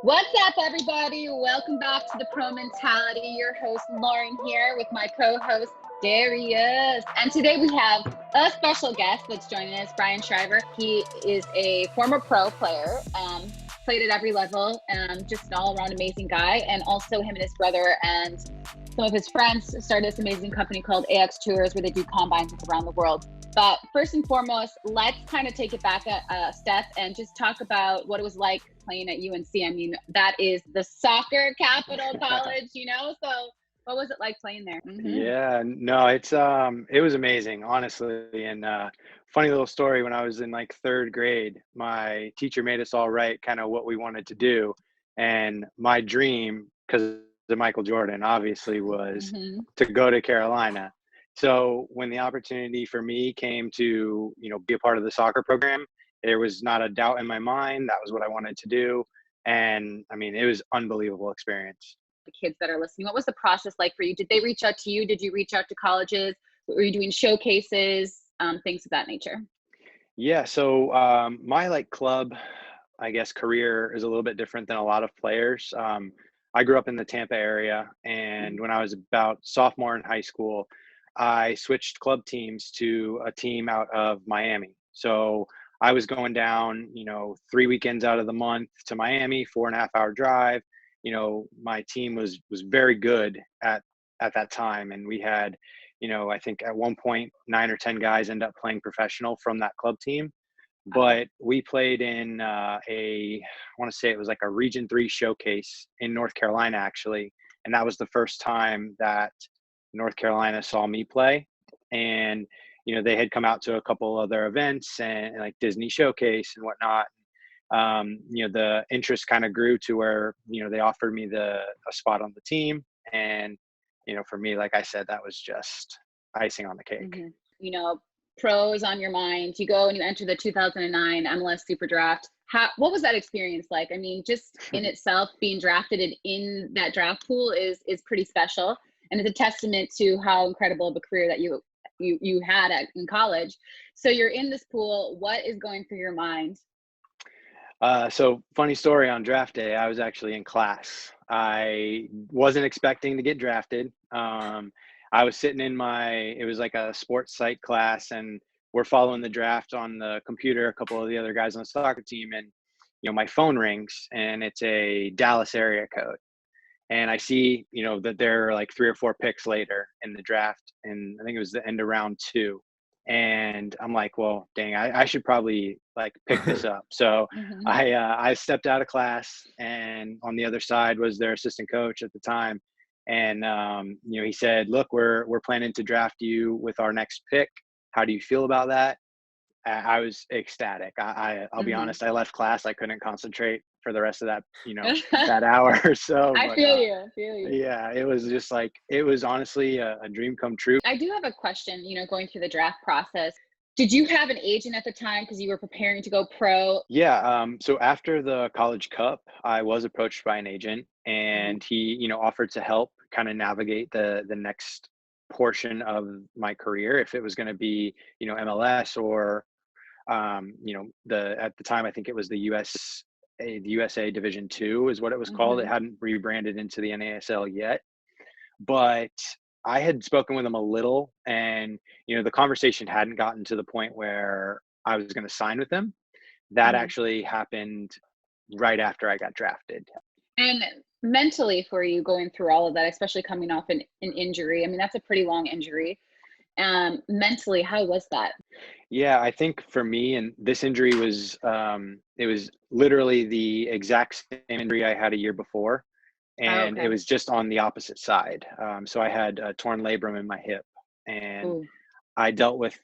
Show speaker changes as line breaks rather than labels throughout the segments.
What's up, everybody? Welcome back to the Pro Mentality. Your host, Lauren, here with my co-host, Darius. And today we have a special guest that's joining us, Brian Shriver. He is a former pro player, played at every level, just an all-around amazing guy. And also him and his brother and some of his friends started this amazing company called AX Tours, where they do combines around the world. But first and foremost, let's kind of take it back a step and just talk about what it was like playing at UNC. I mean, that is the soccer capital college, So what was it like playing there?
Yeah, no, it was amazing, honestly. And funny little story, when I was in like third grade, my teacher made us all write kind of what we wanted to do. And my dream, because of Michael Jordan, obviously was to go to Carolina. So when the opportunity for me came to, be a part of the soccer program, there was not a doubt in my mind. That was what I wanted to do. And I mean, it was unbelievable experience.
The kids that are listening, what was the process like for you? Did they reach out to you? Did you reach out to colleges? Were you doing showcases, things of that nature?
Yeah. So my club, I guess, career is a little bit different than a lot of players. I grew up in the Tampa area, and when I was about sophomore in high school, I switched club teams to a team out of Miami. So I was going down, 3 weekends out of the month to Miami, 4.5 hour drive. My team was very good at that time, and we had, I think at one point 9 or 10 guys end up playing professional from that club team. But we played in I want to say it was like a Region 3 showcase in North Carolina, actually. And that was the first time that North Carolina saw me play. And, they had come out to a couple other events and like Disney Showcase and whatnot. The interest kind of grew to where, they offered me a spot on the team. And, for me, like I said, that was just icing on the cake.
Pro is on your mind. You go and you enter the 2009 MLS Super Draft. What was that experience like? I mean, just in itself, being drafted and in that draft pool is pretty special, and it's a testament to how incredible of a career that you had in college. So you're in this pool. What is going through your mind?
So funny story, on draft day, I was actually in class. I wasn't expecting to get drafted. I was sitting in it was like a sports psych class, and we're following the draft on the computer, a couple of the other guys on the soccer team. And, my phone rings and it's a Dallas area code. And I see, that there are like 3 or 4 picks later in the draft. And I think it was the end of round 2. And I'm like, well, dang, I should probably pick this up. So I stepped out of class, and on the other side was their assistant coach at the time. And, he said, look, we're planning to draft you with our next pick. How do you feel about that? I was ecstatic. I'll be honest, I left class. I couldn't concentrate for the rest of that, that hour or so.
I feel you.
Yeah, it was just it was honestly a dream come true.
I do have a question, going through the draft process. Did you have an agent at the time because you were preparing to go pro?
Yeah. So after the College Cup, I was approached by an agent, and he, offered to help kind of navigate the next portion of my career, if it was going to be, MLS or, at the time, I think it was the USA Division 2 is what it was called. It hadn't rebranded into the NASL yet, but I had spoken with him a little, and, the conversation hadn't gotten to the point where I was going to sign with them. That actually happened right after I got drafted.
And mentally for you, going through all of that, especially coming off an injury, I mean, that's a pretty long injury. Mentally, how was that?
Yeah, I think for me, and this injury was, it was literally the exact same injury I had a year before. And it was just on the opposite side. So I had a torn labrum in my hip, and I dealt with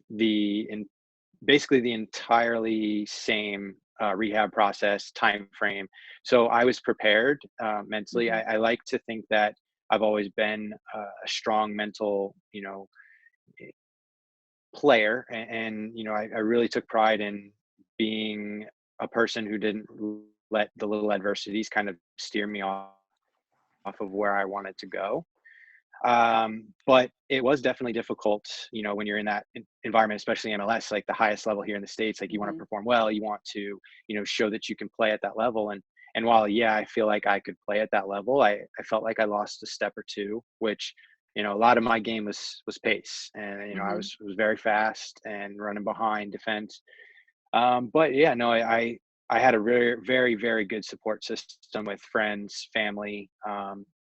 basically the entirely same rehab process, time frame. So I was prepared mentally. I like to think that I've always been a strong mental, player, and I really took pride in being a person who didn't let the little adversities kind of steer me off of where I wanted to go. But it was definitely difficult, when you're in that environment, especially MLS, like the highest level here in the States. Like, you want to perform well, you want to, show that you can play at that level. And And while, yeah, I feel like I could play at that level, I felt like I lost a step or two, which, a lot of my game was pace. And, I
Hmm.
was very fast and running behind defense. But yeah, no, I had a very, very, very good support system with friends, family.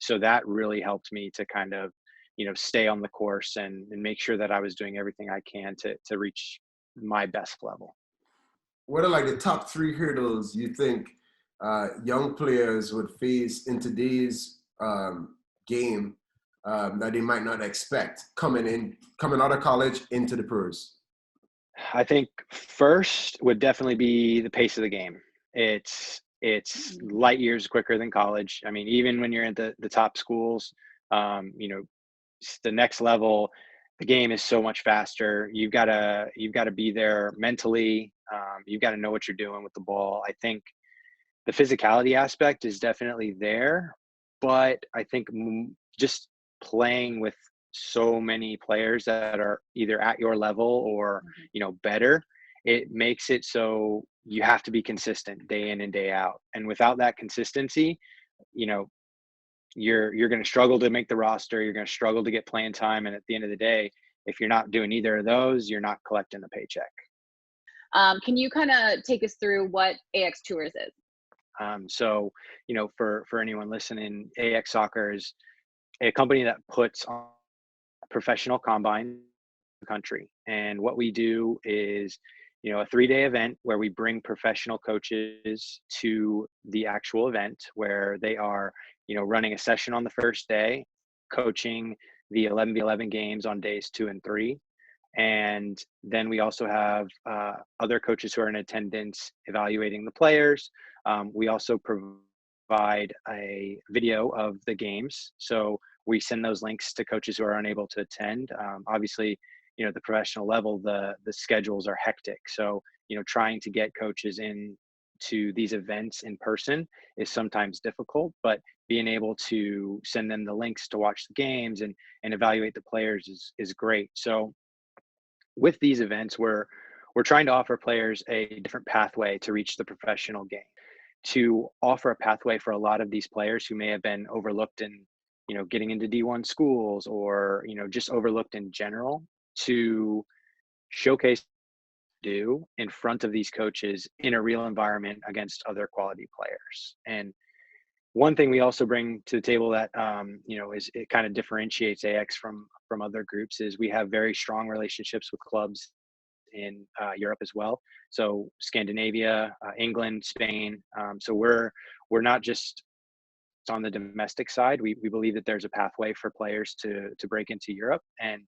So that really helped me to kind of, stay on the course and make sure that I was doing everything I can to reach my best level.
What are like the top three hurdles you think young players would face in today's game that they might not expect coming out of college into the pros?
I think first would definitely be the pace of the game. It's light years quicker than college. I mean, even when you're at the top schools, um, you know, the next level, the game is so much faster. You've gotta be there mentally. You've got to know what you're doing with the ball. I think the physicality aspect is definitely there, but I think just playing with so many players that are either at your level or
Hmm.
better, it makes it so you have to be consistent day in and day out. And without that consistency, you know you're going to struggle to make the roster. You're going to struggle to get playing time, and at the end of the day, if you're not doing either of those, you're not collecting the paycheck.
Can you kind of take us through what AX Tours is?
So, for anyone listening, AX Soccer is a company that puts on professional combine in the country. And what we do is, a 3-day event where we bring professional coaches to the actual event where they are, running a session on the first day, coaching the 11v11 games on days 2 and 3. And then we also have other coaches who are in attendance evaluating the players. We also provide a video of the games. So we send those links to coaches who are unable to attend. Obviously, the professional level, the schedules are hectic. So, trying to get coaches in to these events in person is sometimes difficult, but being able to send them the links to watch the games and evaluate the players is great. So with these events, we're trying to offer players a different pathway to reach the professional game, to offer a pathway for a lot of these players who may have been overlooked in, getting into D1 schools or, just overlooked in general, to showcase do in front of these coaches in a real environment against other quality players. And one thing we also bring to the table that is it kind of differentiates AX from other groups is we have very strong relationships with clubs in Europe as well. So Scandinavia, England, Spain. So we're not just on the domestic side. We believe that there's a pathway for players to break into Europe, and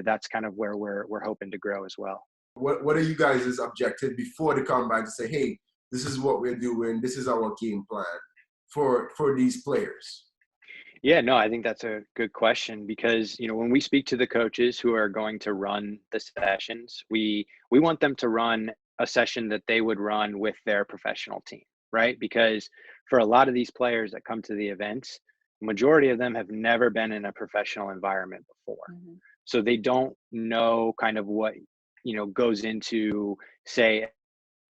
that's kind of where we're hoping to grow as well.
What are you guys' objective before the combine to say, hey, this is what we're doing, this is our game plan for these players?
Yeah, no, I think that's a good question because, when we speak to the coaches who are going to run the sessions, we want them to run a session that they would run with their professional team, right? Because for a lot of these players that come to the events, majority of them have never been in a professional environment before.
Hmm.
So they don't know kind of what, goes into, say,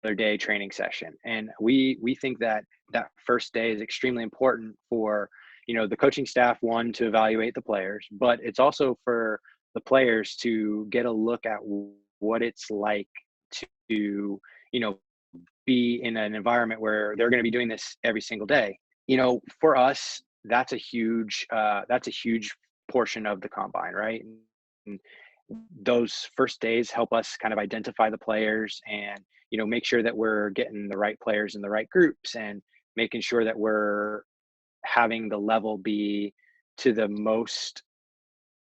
their day training session. And we think that that first day is extremely important for the coaching staff, one, to evaluate the players, but it's also for the players to get a look at what it's like to be in an environment where they're going to be doing this every single day. For us, that's a huge portion of the combine, right? And those first days help us kind of identify the players and make sure that we're getting the right players in the right groups and making sure that we're having the level be to the most,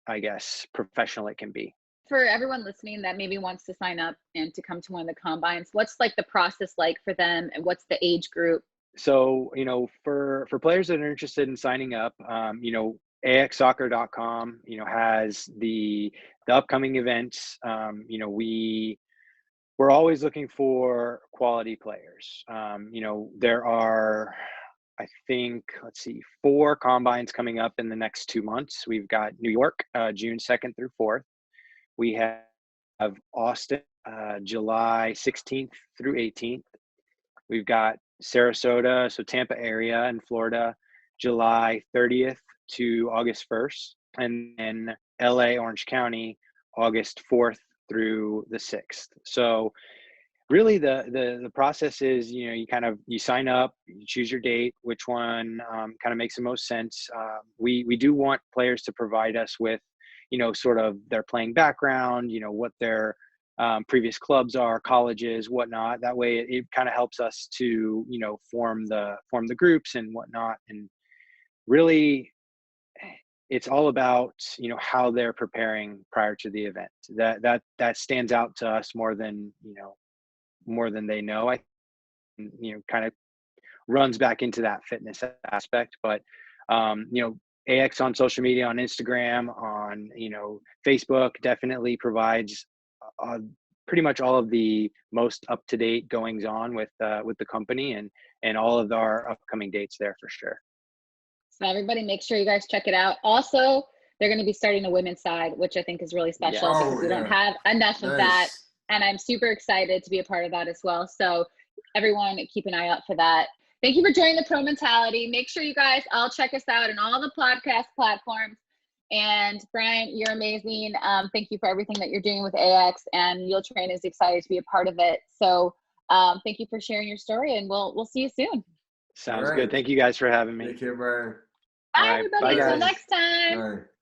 I guess, professional it can be.
For everyone listening that maybe wants to sign up and to come to one of the combines, what's like the process like for them, and what's the age group?
So, for players that are interested in signing up, axsoccer.com, has the upcoming events. We're always looking for quality players. There are, I think, let's see, 4 combines coming up in the next 2 months. We've got New York, June 2nd through 4th. We have Austin, July 16th through 18th. We've got Sarasota, so Tampa area in Florida, July 30th to August 1st, and then LA, Orange County, August 4th through the 6th. So really the process is, you sign up, you choose your date, which one kind of makes the most sense. We do want players to provide us with, sort of their playing background, what their previous clubs are, colleges, whatnot. That way it kind of helps us to, form the groups and whatnot. And really it's all about, how they're preparing prior to the event. That stands out to us more than they know. I kind of runs back into that fitness aspect. But AX on social media, on Instagram, on Facebook, definitely provides pretty much all of the most up-to-date goings on with the company and all of our upcoming dates there for sure.
So everybody, make sure you guys check it out. Also, they're going to be starting the women's side, which I think is really special because we don't have enough of that. And I'm super excited to be a part of that as well. So everyone keep an eye out for that. Thank you for joining the Pro Mentality. Make sure you guys all check us out on all the podcast platforms. And Brian, you're amazing. Thank you for everything that you're doing with AX, and Ultrain is excited to be a part of it. So thank you for sharing your story, and we'll see you soon.
Sounds good. Thank you guys for having me.
Take care, Brian.
Bye, everybody. Until next time.
Bye.